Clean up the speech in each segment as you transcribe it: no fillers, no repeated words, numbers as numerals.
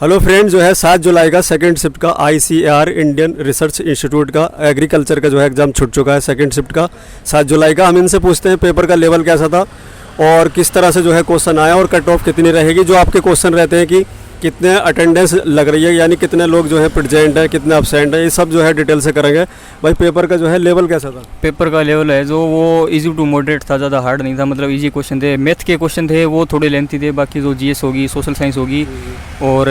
Hello friend, जो है 7 जुलाई का सेकंड शिफ्ट का ICAR इंडियन रिसर्च इंस्टीट्यूट का एग्रीकल्चर का जो है एग्ज़ाम छूट चुका है सेकंड शिफ्ट का 7 जुलाई का। हम इनसे पूछते हैं पेपर का लेवल कैसा था और किस तरह से जो है क्वेश्चन आया और कट ऑफ कितनी रहेगी। जो आपके क्वेश्चन रहते हैं कि कितने अटेंडेंस लग रही है, यानी कितने लोग जो है प्रेजेंट है, कितने अब्सेंट है, ये सब जो है डिटेल से करेंगे। भाई पेपर का जो है लेवल कैसा था? पेपर का लेवल है जो वो इजी टू मॉडरेट था, ज़्यादा हार्ड नहीं था। मतलब इजी क्वेश्चन थे। मैथ के क्वेश्चन थे वो थोड़े लेंथी थे। बाकी जो GS होगी, सोशल साइंस होगी और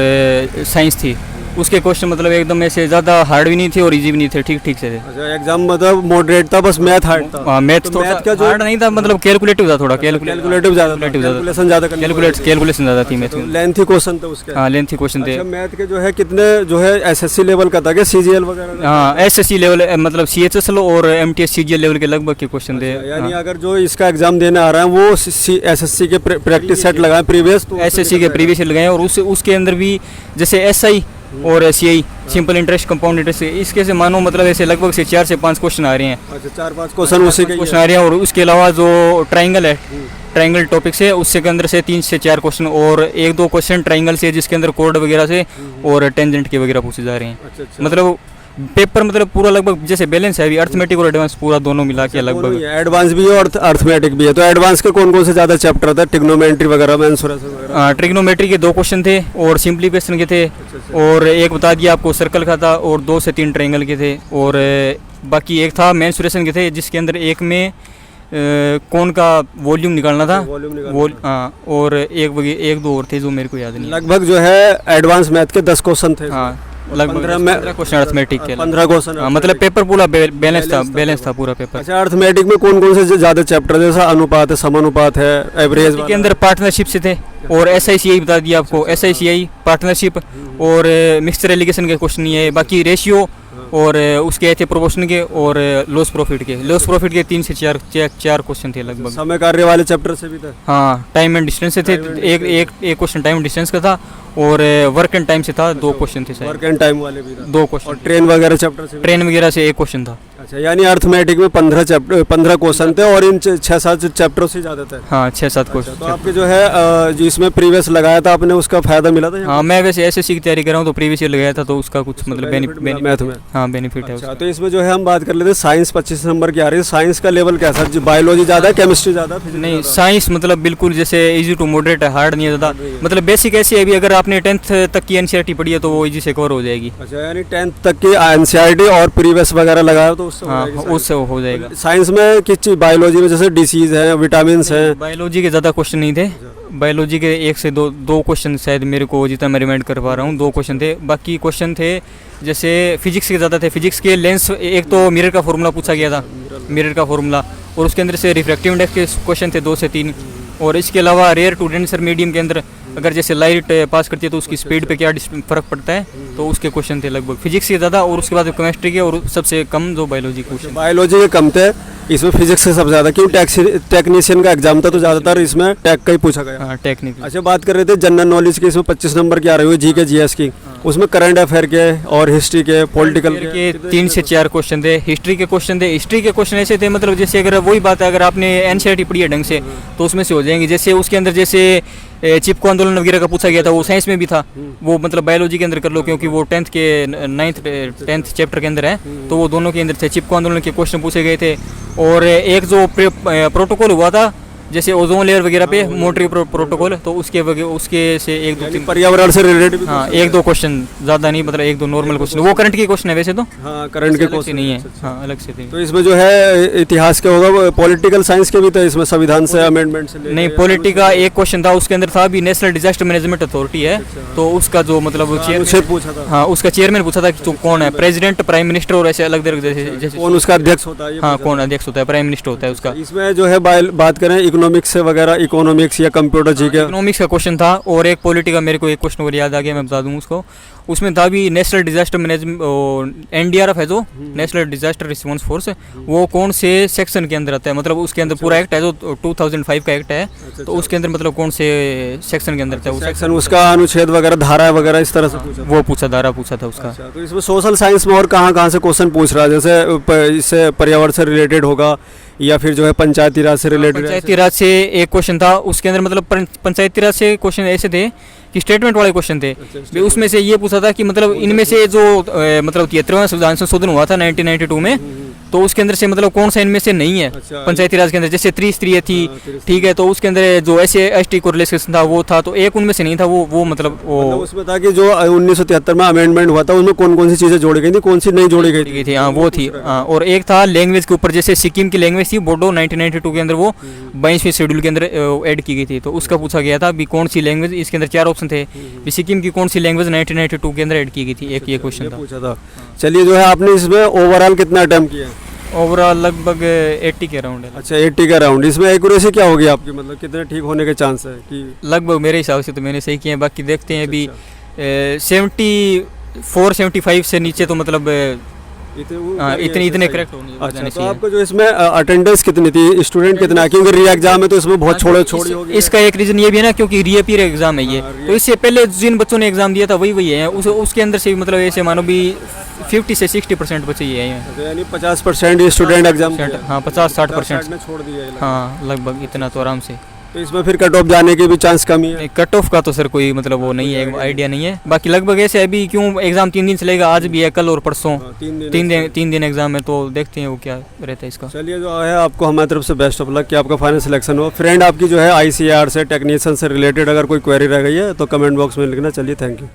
साइंस थी, उसके क्वेश्चन मतलब एकदम ऐसे ज़्यादा हार्ड भी नहीं थे और इजी भी नहीं थे, ठीक ठीक से थे। अच्छा, एग्जाम मतलब मॉडरेट था, बस मैथ हार्ड था। हाँ, मैथ थोड़ा हार्ड नहीं था, मतलब कैलकुलेटिव था, थोड़ा कैलकुलेटिव ज़्यादा, कैलकुलेशन ज़्यादा, कैलकुलेशन ज़्यादा थी मैथ में। लेंथी क्वेश्चन थे उसके। हाँ, लेंथी क्वेश्चन थे। मैथ के जो है कितने जो है SSC लेवल का था क्या, CGL वगैरह? हाँ, SSC लेवल मतलब CHSL और MTS CGL लेवल के लगभग के क्वेश्चन थे। यानी अगर जो इसका एग्जाम देने आ रहा है वो SSC के प्रैक्टिस सेट लगाए प्रीवियस, तो SSC के प्रीवियस लगाए और उसके अंदर भी जैसे SI और CI simple interest, compound interest, इसके से मानो मतलब ऐसे लगभग से 4 से 5 क्वेश्चन आ रहे हैं। अच्छा, 4-5 क्वेश्चन उसी के क्वेश्चन आ रहे हैं। और उसके अलावा जो ट्राइंगल है, ट्राइंगल टॉपिक से, उससे के अंदर से 3 से 4 क्वेश्चन और 1-2 क्वेश्चन ट्राइंगल से जिसके अंदर कोड वगैरह से और टेंजेंट के वगैरह पूछे जा रहे हैं। अच्छा। मतलब पेपर मतलब पूरा लगभग जैसे बैलेंस है अभी, अर्थमेटिक और एडवांस पूरा दोनों मिला के लगभग। एडवांस भी है और अर्थमेटिक भी है। तो एडवांस के कौन कौन से ज़्यादा चैप्टर था? ट्रिग्नोमेट्री वगैरह, मेंसुरेशन वगैरह? ट्रिग्नोमेट्री के 2 क्वेश्चन थे और सिंप्लीफिकेशन के थे और एक बता दिया आपको सर्कल का था और 2 से 3 ट्रायंगल के थे और बाकी एक था मेंसुरेशन के थे जिसके अंदर एक में कौन का वॉल्यूम निकालना था। हाँ, और एक दो और थे जो मेरे को याद नहीं। लगभग जो है एडवांस मैथ के 10 क्वेश्चन थे। हाँ, लगभग 15 क्वेश्चन अर्थमेटिक के। 15 क्वेश्चन। हाँ, मतलब पेपर पूरा बैलेंस था पूरा पेपर। अच्छा, अर्थमेटिक में कौन कौन से ज़्यादा चैप्टर, जैसा अनुपात है, समानुपात है, एवरेज के अंदर पार्टनरशिप से थे और SICI बता दिया आपको, SICI पार्टनरशिप और मिक्सचर एलिगेशन के क्वेश्चन नहीं है। बाकी रेशियो और उसके थे प्रोपोर्शन के और लॉस प्रॉफिट के 3 से 4 क्वेश्चन थे लगभग। समय कार्य वाले चैप्टर से भी था। हाँ, टाइम एंड डिस्टेंस से थे। एक क्वेश्चन टाइम एंड डिस्टेंस का था और वर्क एंड टाइम से था। 2 क्वेश्चन थे, वर्क एंड टाइम वाले भी था 2 क्वेश्चन। और ट्रेन वगैरह चैप्टर से, ट्रेन वगैरह से 1 क्वेश्चन था। अच्छा, यानी अर्थमेटिक में 15 क्वेश्चन थे और इन 6-7 चैप्टरों से ज़्यादा थे। हाँ, 6-7 क्वेश्चन। तो आपके जो है जिसमें प्रीवियस लगाया था आपने, उसका फायदा मिला था? हाँ, मैं वैसे SSC की तैयारी कर रहा हूँ तो प्रीवियस ईयर लगाया था तो उसका कुछ मतलब मैथ में। हाँ, बेनिफिट है। अच्छा, तो इसमें जो है हम बात कर लेते हैं साइंस 25 नंबर की आ रही है। साइंस का लेवल कैसा? बायोलॉजी ज़्यादा है, केमिस्ट्री ज़्यादा? नहीं, साइंस मतलब बिल्कुल जैसे इजी टू मॉडरेट है, हार्ड नहीं है ज़्यादा। मतलब बेसिक ऐसी है, अभी अगर आपने 10th तक की NCERT पढ़ी है तो वो इजी से कवर हो जाएगी। अच्छा, यानी 10th तक की NCERT और प्रीवियस वगैरह लगाया तो उससे हो जाएगा। साइंस में किस चीज़? बायोलॉजी में जैसे डिसीज है, विटामिन है? बायोलॉजी के ज़्यादा क्वेश्चन नहीं थे। बायोलॉजी के 1 से 2 क्वेश्चन शायद मेरे को जितना मैं रिमाइंड कर पा रहा हूँ 2 क्वेश्चन थे। बाकी क्वेश्चन थे जैसे फिजिक्स के ज़्यादा थे। फिजिक्स के लेंस, एक तो मिरर का फॉर्मूला पूछा गया था, मिरर का फॉर्मूला, और उसके अंदर से रिफ्रैक्टिव इंडेक्स के क्वेश्चन थे 2 से 3। और इसके अलावा रेयर टू डेंसर मीडियम के अंदर अगर जैसे लाइट पास करती है तो उसकी स्पीड पे क्या फ़र्क पड़ता है, तो उसके क्वेश्चन थे लगभग फिजिक्स के ज़्यादा। और उसके बाद केमिस्ट्री के और सबसे कम जो बायोलॉजी क्वेश्चन। बायोलॉजी के कम थे, इसमें फिजिक्स से सबसे ज़्यादा। क्यों? टेक्नीशियन का एग्जाम था तो ज़्यादातर इसमें टेक का ही पूछा गया। हाँ, टेक्निक। अच्छा, बात कर रहे थे जनरल नॉलेज की। इसमें 25 नंबर की आ रही है GK GS की। उसमें करंट अफेयर के और हिस्ट्री के, पॉलिटिकल के 3 से 4 क्वेश्चन थे। हिस्ट्री के क्वेश्चन थे। हिस्ट्री के क्वेश्चन ऐसे थे मतलब जैसे अगर वही बात है, अगर आपने NCERT पढ़ी है ढंग से तो उसमें से हो जाएंगे। जैसे उसके अंदर जैसे चिपको आंदोलन वगैरह का पूछा गया था, वो साइंस में भी था। वो मतलब बायोलॉजी के अंदर कर लो क्योंकि वो 10th चैप्टर के अंदर है, तो वो दोनों के अंदर थे। चिपको आंदोलन के क्वेश्चन पूछे गए थे। और एक जो प्रोटोकॉल हुआ था जैसे ओजोन लेयर वगैरह पे, मोट्री प्रोटोकॉल, तो उसके से 1-2-3 पर्यावरण से रिलेटेड। हाँ, 1-2 क्वेश्चन, ज़्यादा नहीं, मतलब 1-2 नॉर्मल क्वेश्चन। वो करंट के क्वेश्चन है वैसे तो। हाँ, करंट के क्वेश्चन नहीं है। हाँ, अलग से थे। तो इसमें जो है इतिहास के होगा, पॉलिटिकल साइंस के भी थे इसमें, संविधान से अमेंडमेंट से नहीं, पॉलिटी का 1 क्वेश्चन था। उसके अंदर था भी नेशनल डिजास्टर मैनेजमेंट अथॉरिटी है, तो उसका जो मतलब चेयरमैन पूछा था। हाँ, उसका चेयरमैन पूछा था कि तो कौन है, प्रेसिडेंट, प्राइम मिनिस्टर और ऐसे अलग अलग जैसे कौन उसका अध्यक्ष होता है। हाँ, कौन अध्यक्ष होता है, प्राइम मिनिस्टर होता है उसका। इसमें जो है बात करें इकोनॉमिक्स से वगैरह, इकोनॉमिक्स या कंप्यूटर जी के, इकोनॉमिक्स का क्वेश्चन था। और एक पॉलिटी का मेरे को एक क्वेश्चन और याद आ गया, मैं बता दूँ उसको। उसमें था भी नेशनल डिजास्टर मैनेजमेंट, NDRF है जो नेशनल डिजास्टर रिस्पॉन्स फोर्स, वो कौन से सेक्शन के अंदर आता है। मतलब उसके अंदर पूरा एक्ट है जो 2005 का एक्ट है, तो उसके अंदर मतलब कौन से सेक्शन के अंदर था वो सेक्शन, उसका अनुच्छेद वगैरह, धारा वगैरह इस तरह से वो पूछा, धारा पूछा था उसका। तो इसमें सोशल साइंस में और कहाँ से क्वेश्चन पूछ रहा है? जैसे इससे पर्यावरण से रिलेटेड होगा या फिर जो है पंचायती राज से रिलेटेड? पंचायती राज से एक क्वेश्चन था। उसके अंदर मतलब पंचायती राज से क्वेश्चन ऐसे थे कि स्टेटमेंट वाले क्वेश्चन थे। भी उसमें से ये पूछा था कि मतलब इनमें से जो मतलब 73वां संविधान संशोधन हुआ था 1992 में, तो उसके अंदर से मतलब कौन सा इनमें से नहीं है पंचायती राज के अंदर, जैसे त्रिस्तरीय थी, ठीक है, तो उसके अंदर जो SC/ST को रिलेशन था वो था, तो एक उनमें से नहीं था, वो मतलब वो उसमें था कि जो 1973 में अमेंडमेंट हुआ था उसमें कौन कौन सी चीज़ें जोड़ी गई थी, कौन सी नहीं जोड़ी गई थी। हाँ वो थी। हाँ, और एक था लैंग्वेज के ऊपर, जैसे सिक्किम की लैंग्वेज थी बोडो 1992 के अंदर वो 22वें शेड्यूल के अंदर ऐड की गई थी, तो उसका पूछा गया था भी कौन सी लैंग्वेज, इसके अंदर 4 ऑप्शन थे, भी सिक्किम की कौन सी लैंग्वेज 1992 के अंदर ऐड की गई थी, एक ये क्वेश्चन था। पूछा था। चलिए जो है आपने इसमें ओवरऑल कितना अटेम्प्ट किया? ओवरऑल लगभग 80 के अराउंड है। अच्छा 80 का राउंड। इसमें एक्यूरेसी क्या होगी आपकी, मतलब कितने ठीक होने के चांस है कि? लगभग मेरे हिसाब से तो मैंने सही किए हैं, बाकी देखते हैं अभी 74-75 से नीचे तो मतलब इतने करेक्ट होने अच्छा, जाने तो चाहिए। आपको जो इसमें अटेंडेंस कितनी थी, स्टूडेंट कितना, क्योंकि री एग्जाम है तो इसमें बहुत छोड़ी होगी। इसका एक रीजन ये भी है ना, क्योंकि रीअपीयर एग्जाम है ये, तो इससे पहले जिन बच्चों ने एग्जाम दिया था वही है, उसके अंदर से भी मतलब ऐसे मानो भी 50 से 60% बचे ही हैं, यानी 50% ये स्टूडेंट एग्जाम। हाँ 50-60% में छोड़ दिया है। हाँ लगभग इतना तो आराम से। तो इसमें फिर कट ऑफ जाने की भी चांस कमी है? कट ऑफ का तो सर कोई मतलब वो नहीं है, आइडिया नहीं है, बाकी लगभग ऐसे अभी क्यों एग्जाम 3 दिन चलेगा, आज भी है, कल और परसों 3 दिन एग्जाम है, तो देखते हैं वो क्या रहता है इसका। चलिए जो है आपको हमारी तरफ से बेस्ट ऑफ लक कि आपका फाइनल सिलेक्शन हो। फ्रेंड आपकी जो है ICAR से टेक्नीशियन से रिलेटेड अगर कोई क्वेरी रह गई है तो कमेंट बॉक्स में लिखना। चलिए थैंक यू।